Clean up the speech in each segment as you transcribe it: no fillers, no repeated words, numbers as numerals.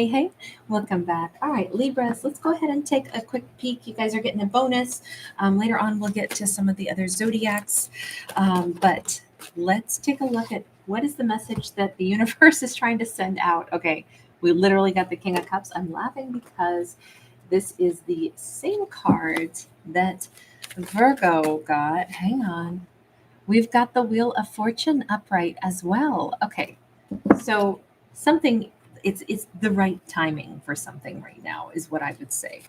Hey, welcome back. All right, Libras, let's go ahead and take a quick peek. You guys are getting a bonus. Later on, we'll get to some of the other zodiacs. But let's take a look at what is the message that the universe is trying to send out. Okay, we literally got the King of Cups. I'm laughing because this is the same card that Virgo got. Hang on. We've got the Wheel of Fortune upright as well. Okay, so something it's the right timing for something right now is what I would say.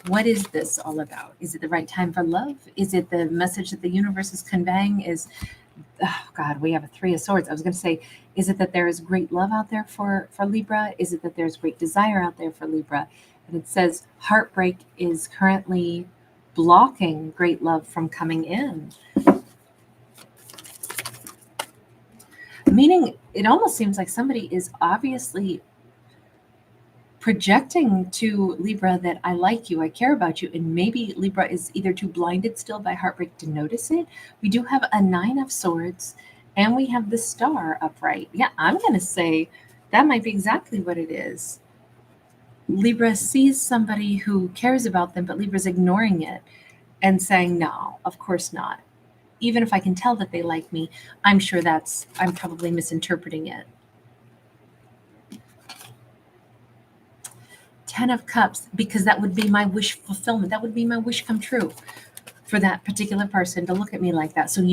What is this all about? Is it the right time for love? Is it the message that the universe is conveying is, oh God, we have a Three of Swords. I was going to say, is it that there is great love out there for Libra? Is it that there's great desire out there for Libra? And it says heartbreak is currently blocking great love from coming in. Meaning it almost seems like somebody is obviously projecting to Libra that I like you, I care about you, and maybe Libra is either too blinded still by heartbreak to notice it. We do have a Nine of Swords and we have the Star upright. Yeah, I'm going to say that might be exactly what it is. Libra sees somebody who cares about them, but Libra's ignoring it and saying, no, of course not. Even if I can tell that they like me, I'm probably misinterpreting it. Ten of Cups, because that would be my wish fulfillment. That would be my wish come true for that particular person to look at me like that. So,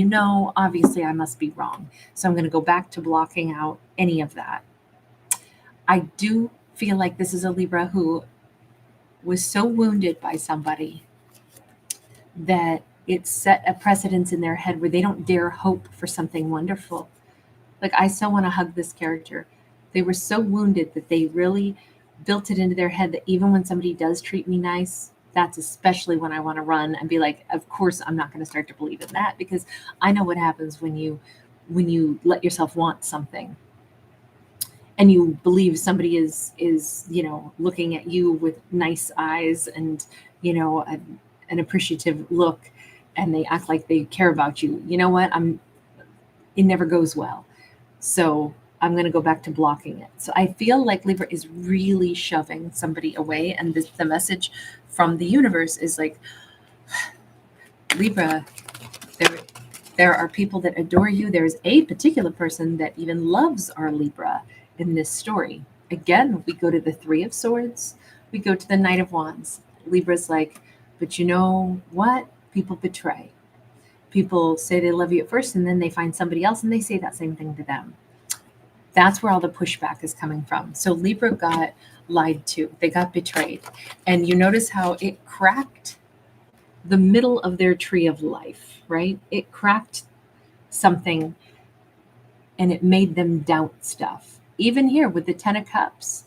obviously I must be wrong. So I'm going to go back to blocking out any of that. I do feel like this is a Libra who was so wounded by somebody that it set a precedence in their head where they don't dare hope for something wonderful. Like, I so want to hug this character. They were so wounded that they really built it into their head that even when somebody does treat me nice, that's especially when I want to run and be like, of course I'm not going to start to believe in that, because I know what happens when you let yourself want something and you believe somebody is looking at you with nice eyes and an appreciative look, and they act like they care about you. You know what? It never goes well. So I'm going to go back to blocking it. So I feel like Libra is really shoving somebody away. And the message from the universe is like, Libra, there are people that adore you. There's a particular person that even loves our Libra in this story. Again, we go to the Three of Swords. We go to the Knight of Wands. Libra's like, but you know what? People betray. People say they love you at first, and then they find somebody else and they say that same thing to them. That's where all the pushback is coming from. So Libra got lied to. They got betrayed. And you notice how it cracked the middle of their tree of life, right? It cracked something and it made them doubt stuff. Even here with the Ten of Cups,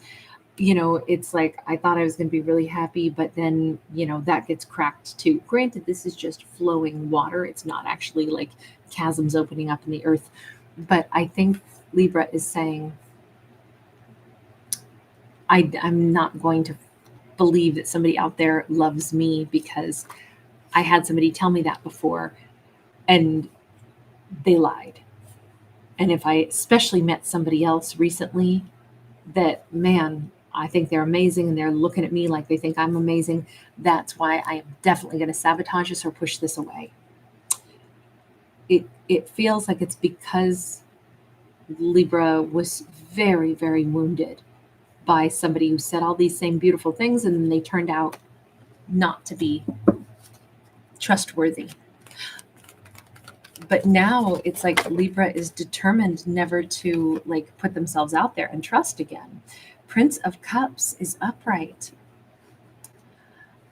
it's like, I thought I was going to be really happy, but then, that gets cracked too. Granted, this is just flowing water. It's not actually like chasms opening up in the earth. But I think Libra is saying, I'm not going to believe that somebody out there loves me because I had somebody tell me that before and they lied. And if I especially met somebody else recently that, man, I think they're amazing and they're looking at me like they think I'm amazing, that's why I am definitely going to sabotage this or push this away. It feels like it's because Libra was very, very wounded by somebody who said all these same beautiful things and they turned out not to be trustworthy. But now it's like Libra is determined never to put themselves out there and trust again. Prince of Cups is upright.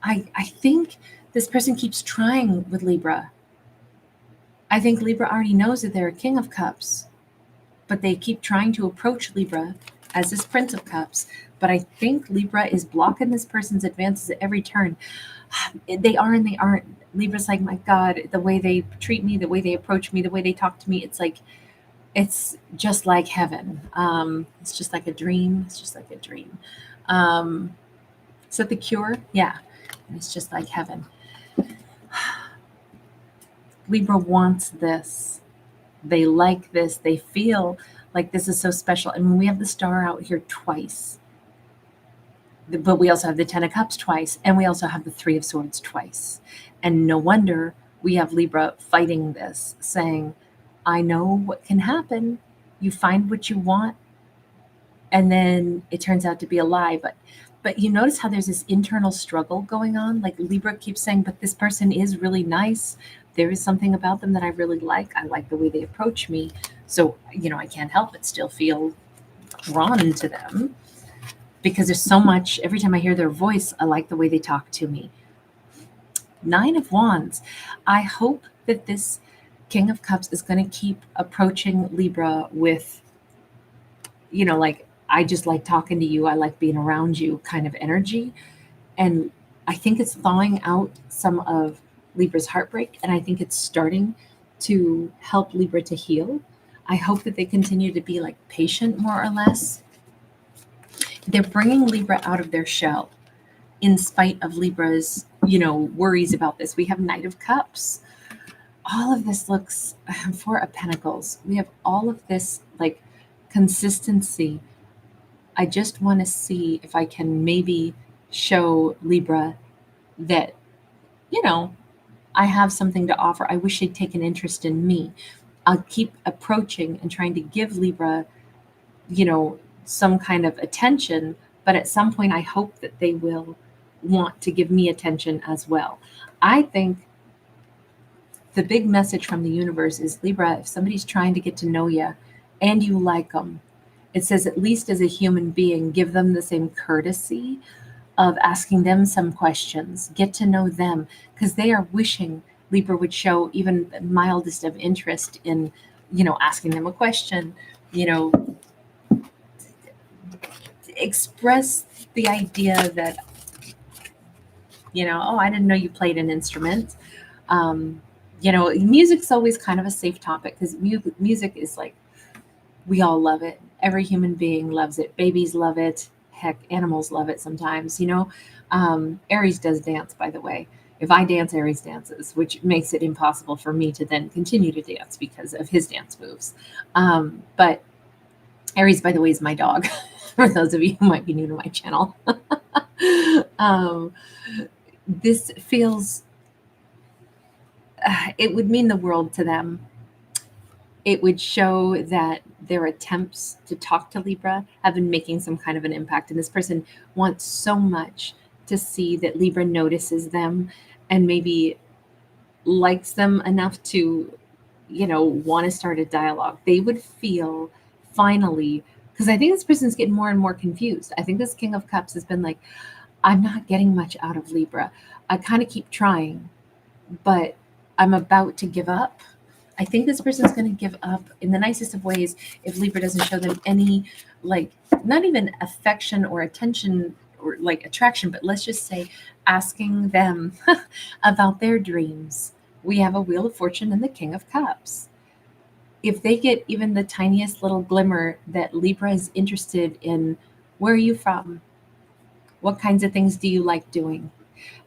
I think this person keeps trying with Libra. I think Libra already knows that they're a King of Cups, but they keep trying to approach Libra as this Prince of Cups. But I think Libra is blocking this person's advances at every turn. They are and they aren't. Libra's like, my God, the way they treat me, the way they approach me, the way they talk to me, it's just like heaven. It's just like a dream. It's just like a dream. Is that The Cure? Yeah. And it's just like heaven. Libra wants this. They like this. They feel like this is so special. And when we have the Star out here twice, But we also have the 10 of Cups twice, and we also have the 3 of Swords twice. And no wonder we have Libra fighting this, saying, I know what can happen. You find what you want, and then it turns out to be a lie. But you notice how there's this internal struggle going on. Like Libra keeps saying, but this person is really nice. There is something about them that I really like. I like the way they approach me. So, I can't help but still feel drawn to them, because there's so much. Every time I hear their voice, I like the way they talk to me. 9 of Wands. I hope that this King of Cups is going to keep approaching Libra with, like, I just like talking to you. I like being around you kind of energy. And I think it's thawing out some of Libra's heartbreak. And I think it's starting to help Libra to heal. I hope that they continue to be like patient, more or less. They're bringing Libra out of their shell in spite of Libra's, worries about this. We have Knight of Cups. All of this looks, Four of Pentacles. We have all of this like consistency. I just want to see if I can maybe show Libra that, I have something to offer. I wish they'd take an interest in me. I'll keep approaching and trying to give Libra, some kind of attention, but at some point I hope that they will want to give me attention as well. I think the big message from the universe is, Libra, if somebody's trying to get to know you and you like them, it says, at least as a human being, give them the same courtesy of asking them some questions, get to know them, because they are wishing Libra would show even the mildest of interest in, asking them a question, express the idea that, oh, I didn't know you played an instrument. Music's always kind of a safe topic, because music is like, we all love it. Every human being loves it. Babies love it. Heck, animals love it sometimes, Aries does dance, by the way. If I dance, Aries dances, which makes it impossible for me to then continue to dance because of his dance moves. But Aries, by the way, is my dog, for those of you who might be new to my channel. This feels, it would mean the world to them. It would show that their attempts to talk to Libra have been making some kind of an impact. And this person wants so much to see that Libra notices them and maybe likes them enough to, want to start a dialogue. They would feel finally, because I think this person's getting more and more confused. I think this King of Cups has been like, I'm not getting much out of Libra. I kind of keep trying, but I'm about to give up. I think this person's going to give up in the nicest of ways if Libra doesn't show them any, like, not even affection or attention or like attraction, but let's just say asking them about their dreams. We have a Wheel of Fortune and the King of Cups. If they get even the tiniest little glimmer that Libra is interested in, where are you from? What kinds of things do you like doing?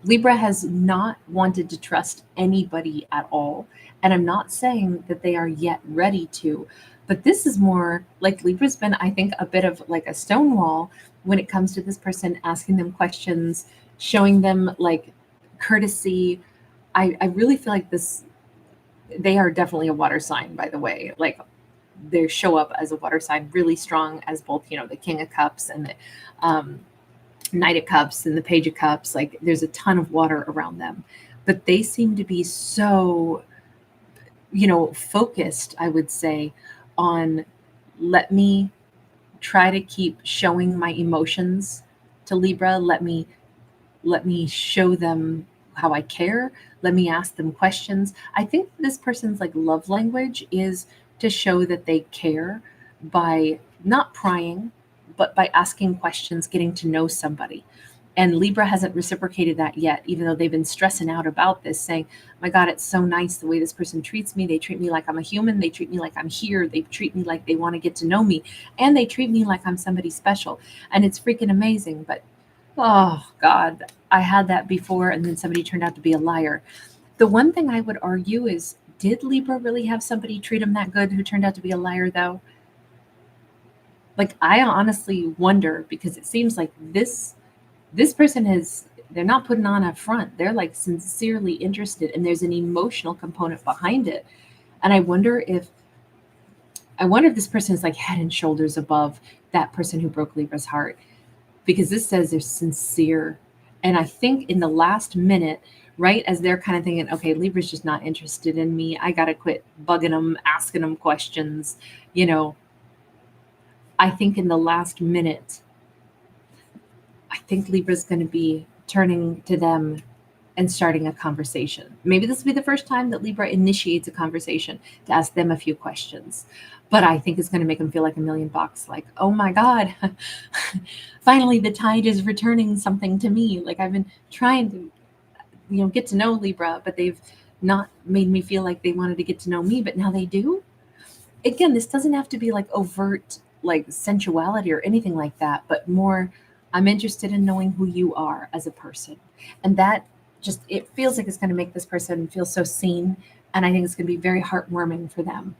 Libra has not wanted to trust anybody at all. And I'm not saying that they are yet ready to, but this is more like Libra's been, I think, a bit of like a stonewall when it comes to this person asking them questions, showing them like courtesy. I really feel like they are definitely a water sign, by the way. Like, they show up as a water sign really strong as both, the King of Cups and the Knight of Cups and the Page of Cups. Like, there's a ton of water around them, but they seem to be so, focused, I would say, on, let me try to keep showing my emotions to Libra. Let me show them how I care. Let me ask them questions. I think this person's like love language is to show that they care by not prying, but by asking questions, getting to know somebody. And Libra hasn't reciprocated that yet, even though they've been stressing out about this, saying, my God, it's so nice the way this person treats me. They treat me like I'm a human. They treat me like I'm here. They treat me like they want to get to know me. And they treat me like I'm somebody special. And it's freaking amazing. But, oh, God, I had that before, and then somebody turned out to be a liar. The one thing I would argue is, did Libra really have somebody treat him that good who turned out to be a liar, though? Like, I honestly wonder, because it seems like this this person they're not putting on a front. They're like sincerely interested, and there's an emotional component behind it. And I wonder if this person is like head and shoulders above that person who broke Libra's heart, because this says they're sincere. And I think in the last minute, right as they're kind of thinking, okay, Libra's just not interested in me, I got to quit bugging them, asking them questions, I think in the last minute, I think Libra's going to be turning to them and starting a conversation. Maybe this will be the first time that Libra initiates a conversation to ask them a few questions. But I think it's going to make them feel like $1,000,000, like, oh my God, finally the tide is returning something to me. Like I've been trying to, get to know Libra, but they've not made me feel like they wanted to get to know me, but now they do. Again, this doesn't have to be like overt, like sensuality or anything like that, but more, I'm interested in knowing who you are as a person. And that it feels like it's going to make this person feel so seen. And I think it's going to be very heartwarming for them,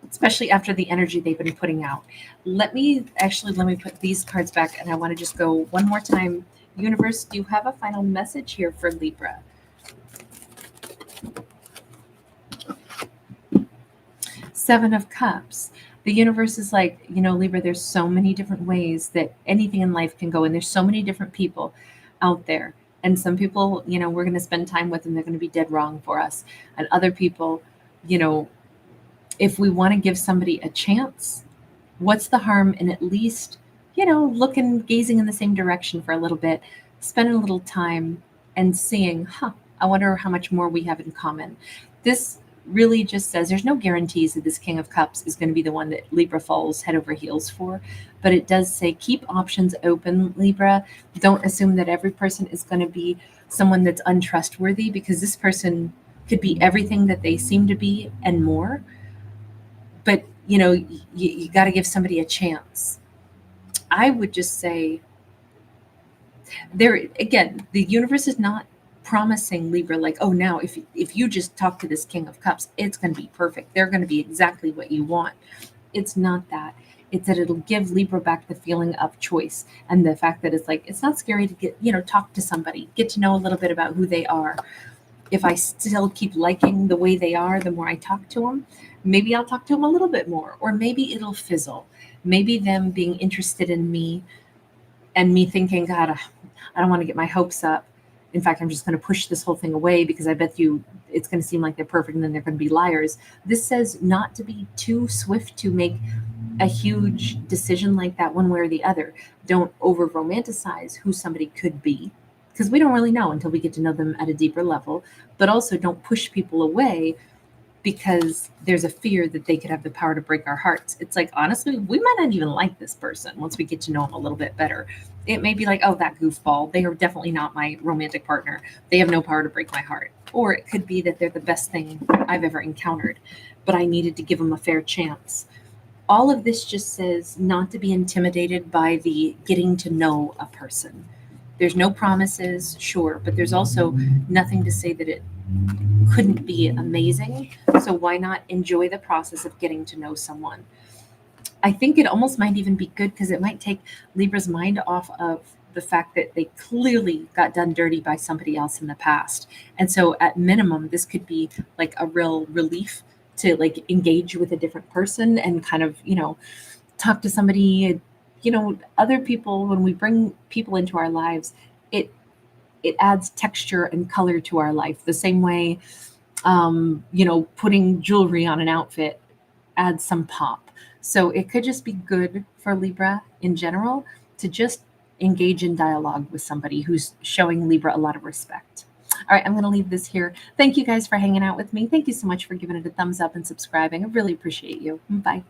especially after the energy they've been putting out. Let me put these cards back, and I want to just go one more time. Universe, do you have a final message here for Libra? Seven of Cups. The universe is like, Libra, there's so many different ways that anything in life can go, and there's so many different people out there. And some people, we're going to spend time with, and they're going to be dead wrong for us. And other people, if we want to give somebody a chance, what's the harm in at least, gazing in the same direction for a little bit, spending a little time and seeing, I wonder how much more we have in common. This really just says there's no guarantees that this King of Cups is going to be the one that Libra falls head over heels for, but it does say keep options open, Libra. Don't assume that every person is going to be someone that's untrustworthy, because this person could be everything that they seem to be and more. But, you got to give somebody a chance. I would just say again, the universe is not promising Libra like, oh, now if you just talk to this King of Cups, it's going to be perfect. They're going to be exactly what you want. It's not that. It's that it'll give Libra back the feeling of choice, and the fact that it's like, it's not scary to get, talk to somebody, get to know a little bit about who they are. If I still keep liking the way they are, the more I talk to them, maybe I'll talk to them a little bit more, or maybe it'll fizzle. Maybe them being interested in me and me thinking, God, I don't want to get my hopes up. In fact, I'm just going to push this whole thing away because I bet you it's going to seem like they're perfect and then they're going to be liars. This says not to be too swift to make a huge decision like that one way or the other. Don't over romanticize who somebody could be, because we don't really know until we get to know them at a deeper level. But also don't push people away because there's a fear that they could have the power to break our hearts. It's like, honestly, we might not even like this person once we get to know them a little bit better. It may be like, oh, that goofball, they are definitely not my romantic partner. They have no power to break my heart. Or it could be that they're the best thing I've ever encountered, but I needed to give them a fair chance. All of this just says not to be intimidated by the getting to know a person. There's no promises, sure, but there's also nothing to say that it couldn't be amazing. So why not enjoy the process of getting to know someone? I think it almost might even be good, because it might take Libra's mind off of the fact that they clearly got done dirty by somebody else in the past. And so at minimum, this could be like a real relief to like engage with a different person and kind of, talk to somebody. Other people, when we bring people into our lives, it adds texture and color to our life the same way, putting jewelry on an outfit adds some pop. So it could just be good for Libra in general to just engage in dialogue with somebody who's showing Libra a lot of respect. All right, I'm going to leave this here. Thank you guys for hanging out with me. Thank you so much for giving it a thumbs up and subscribing. I really appreciate you. Bye.